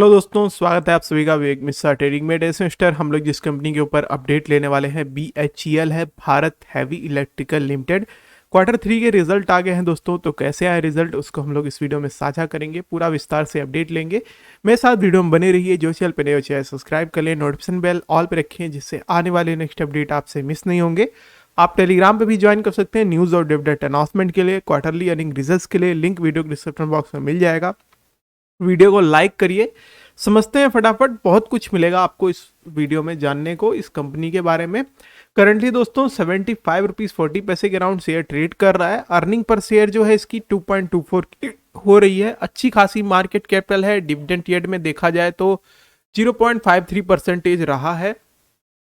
Hello दोस्तों, स्वागत है आप सभी का विवेक मिश्रा ट्रेडिंग में। डेस इन्वेस्टर हम लोग जिस कंपनी के ऊपर अपडेट लेने वाले हैं BHEL है, Bharat heavy electrical limited. Quarter 3 के रिजल्ट आ गए हैं दोस्तों, तो कैसे आए रिजल्ट उसको हम लोग इस वीडियो में साझा करेंगे, पूरा विस्तार से अपडेट लेंगे। मेरे साथ वीडियो में बने रहिए। जो चैनल पर नए हो चाहे सब्सक्राइब कर लें, नोटिफिकेशन बेल ऑल पे रखें जिससे आने वाले नेक्स्ट अपडेट आपसे मिस नहीं होंगे। आप टेलीग्राम पे भी ज्वाइन कर सकते हैं न्यूज़ और अपडेट अनाउंसमेंट के लिए, क्वार्टरली अर्निंग रिजल्ट्स के लिए। लिंक वीडियो के डिस्क्रिप्शन बॉक्स में मिल जाएगा। वीडियो को लाइक करिए। समझते हैं फटाफट, बहुत कुछ मिलेगा आपको इस वीडियो में जानने को इस कंपनी के बारे में। करंटली दोस्तों 75 रुपीज़ 40 पैसे के अराउंड शेयर ट्रेड कर रहा है। अर्निंग पर शेयर जो है इसकी 2.24 हो रही है। अच्छी खासी मार्केट कैपिटल है। डिविडेंड यील्ड में देखा जाए तो 0.53% रहा है।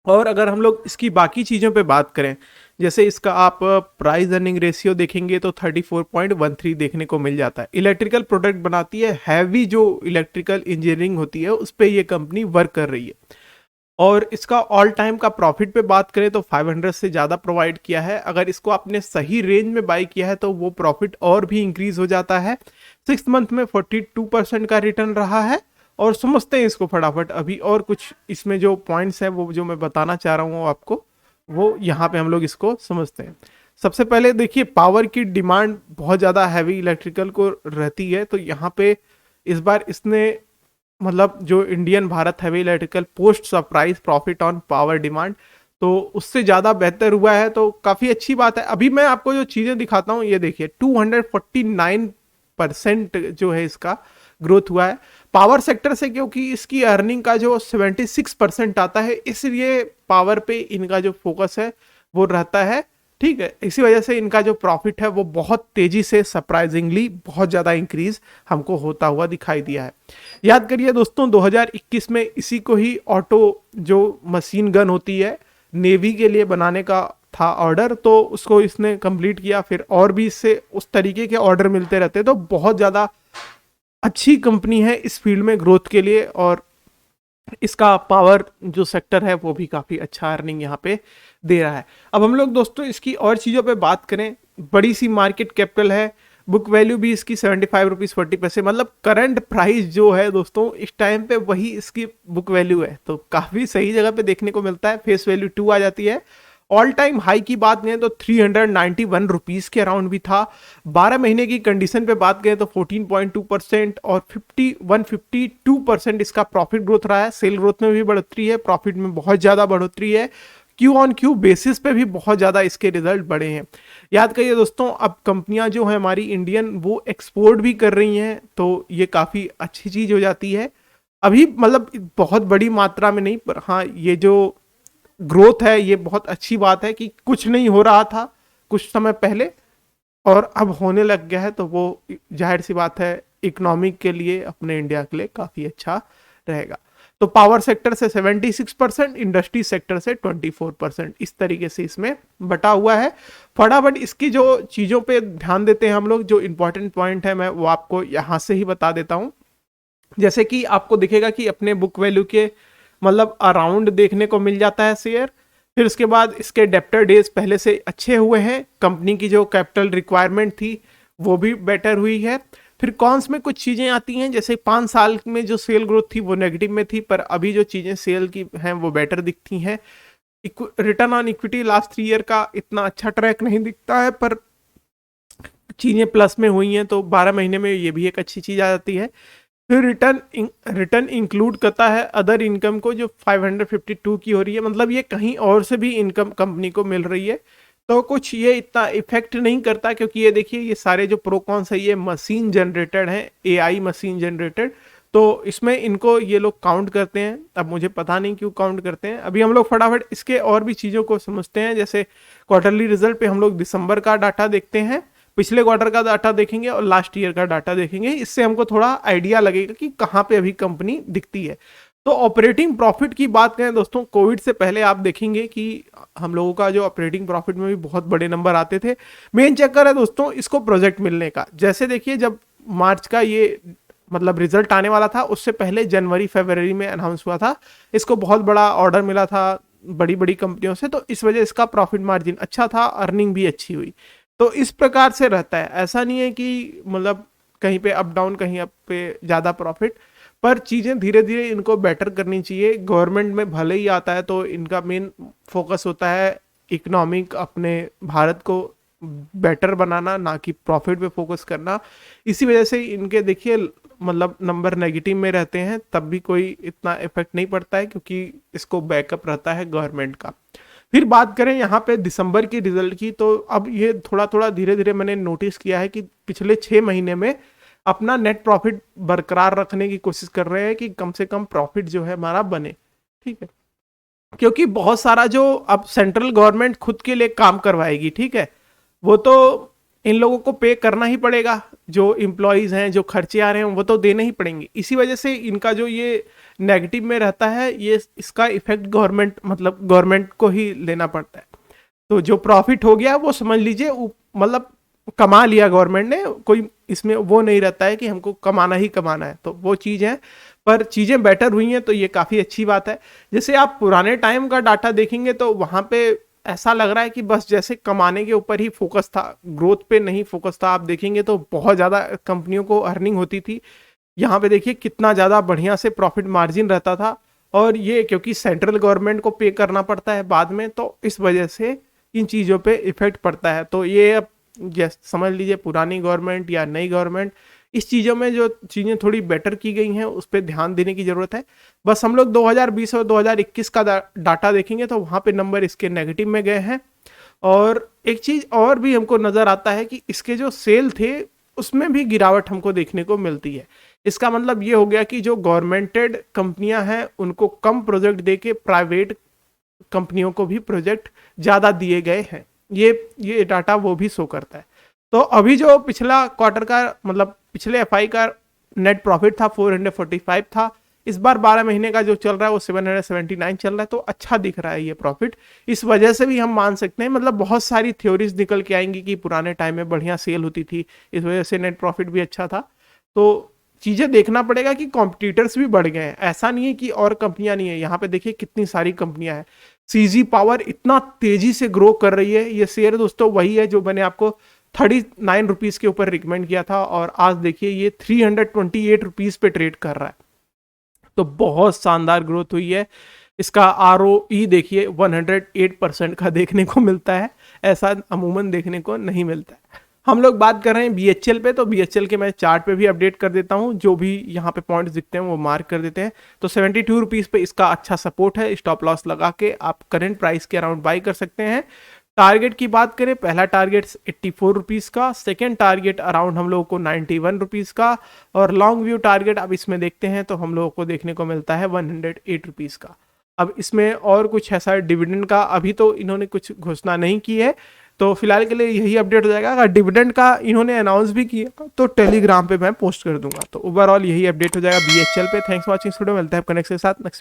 और अगर हम लोग इसकी बाकी चीज़ों पे बात करें, जैसे इसका आप प्राइस अर्निंग रेशियो देखेंगे तो 34.13 देखने को मिल जाता है। इलेक्ट्रिकल प्रोडक्ट बनाती है, हैवी जो इलेक्ट्रिकल इंजीनियरिंग होती है उस पर ये कंपनी वर्क कर रही है। और इसका ऑल टाइम का प्रॉफिट पे बात करें तो 500 से ज़्यादा प्रोवाइड किया है। अगर इसको आपने सही रेंज में बाई किया है तो वो प्रॉफिट और भी इंक्रीज हो जाता है। 6 मंथ में 42% का रिटर्न रहा है। और समझते हैं इसको फटाफट। अभी और कुछ इसमें जो पॉइंट्स हैं वो जो मैं बताना चाह रहा हूँ आपको, वो यहाँ पे हम लोग इसको समझते हैं। सबसे पहले देखिए, पावर की डिमांड बहुत ज़्यादा हैवी इलेक्ट्रिकल को रहती है। तो यहाँ पे इस बार इसने मतलब जो Indian Bharat heavy electrical post surprise profit on power demand, तो उससे ज़्यादा बेहतर हुआ है, तो काफ़ी अच्छी बात है। अभी मैं आपको जो चीज़ें दिखाता हूँ ये देखिए, 249% जो है इसका ग्रोथ हुआ है पावर सेक्टर से, क्योंकि इसकी अर्निंग का जो 76% आता है, इसलिए पावर पे इनका जो फोकस है वो रहता है। ठीक है, इसी वजह से इनका जो प्रॉफिट है वो बहुत तेजी से सरप्राइजिंगली बहुत ज़्यादा इंक्रीज हमको होता हुआ दिखाई दिया है। याद करिए दोस्तों, 2021 में इसी को ही ऑटो जो मशीन गन होती है नेवी के लिए बनाने का था ऑर्डर, तो उसको इसने कंप्लीट किया। फिर और भी इससे उस तरीके के ऑर्डर मिलते रहते, तो बहुत ज़्यादा अच्छी कंपनी है इस फील्ड में ग्रोथ के लिए। और इसका पावर जो सेक्टर है वो भी काफ़ी अच्छा अर्निंग यहाँ पे दे रहा है। अब हम लोग दोस्तों इसकी और चीज़ों पे बात करें, बड़ी सी मार्केट कैपिटल है। बुक वैल्यू भी इसकी 75 रुपीज़ 40 पैसे, मतलब करंट प्राइस जो है दोस्तों इस टाइम पे वही इसकी बुक वैल्यू है, तो काफ़ी सही जगह पे देखने को मिलता है। फेस वैल्यू 2 आ जाती है। ऑल टाइम हाई की बात करें तो 391 रुपीज़ के अराउंड भी था। 12 महीने की कंडीशन पे बात करें तो 14.2% और 152% इसका प्रॉफिट ग्रोथ रहा है। सेल ग्रोथ में भी बढ़ोतरी है, प्रॉफिट में बहुत ज़्यादा बढ़ोतरी है। क्यू ऑन क्यू बेसिस पे भी बहुत ज़्यादा इसके रिजल्ट बढ़े हैं। याद करिए दोस्तों, अब कंपनियां जो है हमारी इंडियन वो एक्सपोर्ट भी कर रही हैं, तो ये काफ़ी अच्छी चीज़ हो जाती है। अभी मतलब बहुत बड़ी मात्रा में नहीं, पर हाँ ये जो ग्रोथ है ये बहुत अच्छी बात है कि कुछ नहीं हो रहा था कुछ समय पहले और अब होने लग गया है, तो वो जाहिर सी बात है इकोनॉमिक के लिए, अपने इंडिया के लिए काफ़ी अच्छा रहेगा। तो पावर सेक्टर से 76%, इंडस्ट्री सेक्टर से 24%, इस तरीके से इसमें बटा हुआ है। फटाफट इसकी जो चीज़ों पे ध्यान देते हैं हम लोग, जो इंपॉर्टेंट पॉइंट है मैं वो आपको यहाँ से ही बता देता हूँ। जैसे कि आपको दिखेगा कि अपने बुक वैल्यू के मतलब अराउंड देखने को मिल जाता है शेयर। फिर उसके बाद इसके डेप्टर डेज पहले से अच्छे हुए हैं। कंपनी की जो कैपिटल रिक्वायरमेंट थी वो भी बेटर हुई है। फिर कॉन्स में कुछ चीज़ें आती हैं, जैसे 5 साल में जो सेल ग्रोथ थी वो नेगेटिव में थी, पर अभी जो चीज़ें सेल की हैं वो बेटर दिखती हैं। Return on equity last 3 year का इतना अच्छा ट्रैक नहीं दिखता है, पर चीज़ें प्लस में हुई हैं, तो 12 महीने में ये भी एक अच्छी चीज़ आ जाती है। फिर रिटर्न इंक्लूड करता है अदर इनकम को, जो 552 की हो रही है, मतलब ये कहीं और से भी इनकम कंपनी को मिल रही है। तो कुछ ये इतना इफेक्ट नहीं करता, क्योंकि ये देखिए ये सारे जो प्रोकॉन्स है ये मशीन जनरेटेड हैं, AI मशीन जनरेटेड, तो इसमें इनको ये लोग काउंट करते हैं। अब मुझे पता नहीं क्यों काउंट करते हैं। अभी हम लोग फटाफट इसके और भी चीज़ों को समझते हैं। जैसे क्वार्टरली रिजल्ट पे हम लोग दिसंबर का डाटा देखते हैं, पिछले क्वार्टर का डाटा देखेंगे और लास्ट ईयर का डाटा देखेंगे। इससे हमको थोड़ा आइडिया लगेगा कि कहाँ पे अभी कंपनी दिखती है। तो ऑपरेटिंग प्रॉफिट की बात करें दोस्तों, कोविड से पहले आप देखेंगे कि हम लोगों का जो ऑपरेटिंग प्रॉफिट में भी बहुत बड़े नंबर आते थे। मेन चक्कर है दोस्तों इसको प्रोजेक्ट मिलने का। जैसे देखिए, जब मार्च का ये मतलब रिजल्ट आने वाला था, उससे पहले जनवरी फरवरी में अनाउंस हुआ था। इसको बहुत बड़ा ऑर्डर मिला था बड़ी बड़ी कंपनियों से, तो इस वजह इसका प्रॉफिट मार्जिन अच्छा था, अर्निंग भी अच्छी हुई। तो इस प्रकार से रहता है, ऐसा नहीं है कि मतलब कहीं पे अप डाउन, कहीं अप पे ज़्यादा प्रॉफिट। पर चीज़ें धीरे धीरे इनको बेटर करनी चाहिए। गवर्नमेंट में भले ही आता है तो इनका मेन फोकस होता है इकोनॉमिक, अपने भारत को बेटर बनाना, ना कि प्रॉफिट पे फोकस करना। इसी वजह से इनके देखिए मतलब नंबर नेगेटिव में रहते हैं, तब भी कोई इतना इफेक्ट नहीं पड़ता है क्योंकि इसको बैकअप रहता है गवर्नमेंट का। फिर बात करें यहाँ पे दिसंबर की रिजल्ट की, तो अब ये थोड़ा थोड़ा धीरे धीरे मैंने नोटिस किया है कि पिछले 6 महीने में अपना नेट प्रॉफिट बरकरार रखने की कोशिश कर रहे हैं कि कम से कम प्रॉफिट जो है हमारा बने, ठीक है। क्योंकि बहुत सारा जो अब सेंट्रल गवर्नमेंट खुद के लिए काम करवाएगी, ठीक है, वो तो इन लोगों को पे करना ही पड़ेगा। जो इम्प्लॉयज़ हैं, जो खर्चे आ रहे हैं, वो तो देने ही पड़ेंगे। इसी वजह से इनका जो ये नेगेटिव में रहता है, ये इसका इफेक्ट गवर्नमेंट मतलब गवर्नमेंट को ही लेना पड़ता है। तो जो प्रॉफिट हो गया वो समझ लीजिए मतलब कमा लिया गवर्नमेंट ने, कोई इसमें वो नहीं रहता है कि हमको कमाना ही कमाना है, तो वो चीज़ है। पर चीज़ें बेटर हुई हैं तो ये काफ़ी अच्छी बात है। जैसे आप पुराने टाइम का डाटा देखेंगे तो वहाँ पे ऐसा लग रहा है कि बस जैसे कमाने के ऊपर ही फोकस था, ग्रोथ पे नहीं फोकस था। आप देखेंगे तो बहुत ज़्यादा कंपनियों को अर्निंग होती थी। यहाँ पे देखिए कितना ज़्यादा बढ़िया से प्रॉफिट मार्जिन रहता था, और ये क्योंकि सेंट्रल गवर्नमेंट को पे करना पड़ता है बाद में, तो इस वजह से इन चीज़ों पे इफेक्ट पड़ता है। तो ये अब समझ लीजिए पुरानी गवर्नमेंट या नई गवर्नमेंट, इस चीज़ों में जो चीज़ें थोड़ी बेटर की गई हैं उस पर ध्यान देने की ज़रूरत है। बस हम लोग 2020 और 2021 का डाटा देखेंगे तो वहाँ पे नंबर इसके नेगेटिव में गए हैं। और एक चीज़ और भी हमको नज़र आता है कि इसके जो सेल थे उसमें भी गिरावट हमको देखने को मिलती है। इसका मतलब ये हो गया कि जो गवर्नमेंटेड कंपनियां हैं उनको कम प्रोजेक्ट दे के प्राइवेट कंपनियों को भी प्रोजेक्ट ज़्यादा दिए गए हैं। ये डाटा वो भी शो करता है। तो अभी जो पिछला क्वार्टर का मतलब पिछले एफआई का नेट प्रॉफिट था 445 था। इस बार 12 महीने का जो चल रहा है वो 779 चल रहा है, तो अच्छा दिख रहा है ये प्रॉफिट। इस वजह से भी हम मान सकते हैं, मतलब बहुत सारी थ्योरीज निकल के आएंगी कि पुराने टाइम में बढ़िया सेल होती थी, इस वजह से नेट प्रॉफिट भी अच्छा था। तो चीज़ें देखना पड़ेगा कि कॉम्पिटिटर्स भी बढ़ गए हैं, ऐसा नहीं है कि और कंपनियां नहीं है। यहाँ पे देखिए कितनी सारी कंपनियां हैं। सीजी पावर इतना तेजी से ग्रो कर रही है। ये शेयर दोस्तों वही है जो मैंने आपको 39 रुपीज़ के ऊपर रिकमेंड किया था, और आज देखिए ये 328 रुपीज़ पे ट्रेड कर रहा है। तो बहुत शानदार ग्रोथ हुई है। इसका ROE देखिए 108% का देखने को मिलता है, ऐसा अमूमन देखने को नहीं मिलता है। हम लोग बात कर रहे हैं BHL पे, तो BHL के मैं चार्ट पे भी अपडेट कर देता हूँ, जो भी यहाँ पे पॉइंट्स दिखते हैं वो मार्क कर देते हैं। तो 72 रुपीज़ पे इसका अच्छा सपोर्ट है, स्टॉप लॉस लगा के आप करंट प्राइस के अराउंड बाई कर सकते हैं। टारगेट की बात करें, पहला टारगेट 84 रुपीज़ का, सेकेंड टारगेट अराउंड हम लोगों को 91 रुपीज़ का, और लॉन्ग व्यू टारगेट अब इसमें देखते हैं तो हम लोगों को देखने को मिलता है 108 रुपीज़ का। अब इसमें और कुछ ऐसा डिविडेंड का अभी तो इन्होंने कुछ घोषणा नहीं की है, तो फिलहाल के लिए यही अपडेट हो जाएगा। अगर डिविडेंड का इन्होंने अनाउंस भी किया तो टेलीग्राम पे मैं पोस्ट कर दूंगा। तो ओवरऑल यही अपडेट हो जाएगा BHL पे। थैंक्स फॉर वॉचिंग वीडियो, मिलता है कनेक्ट के साथ नेक्स्ट।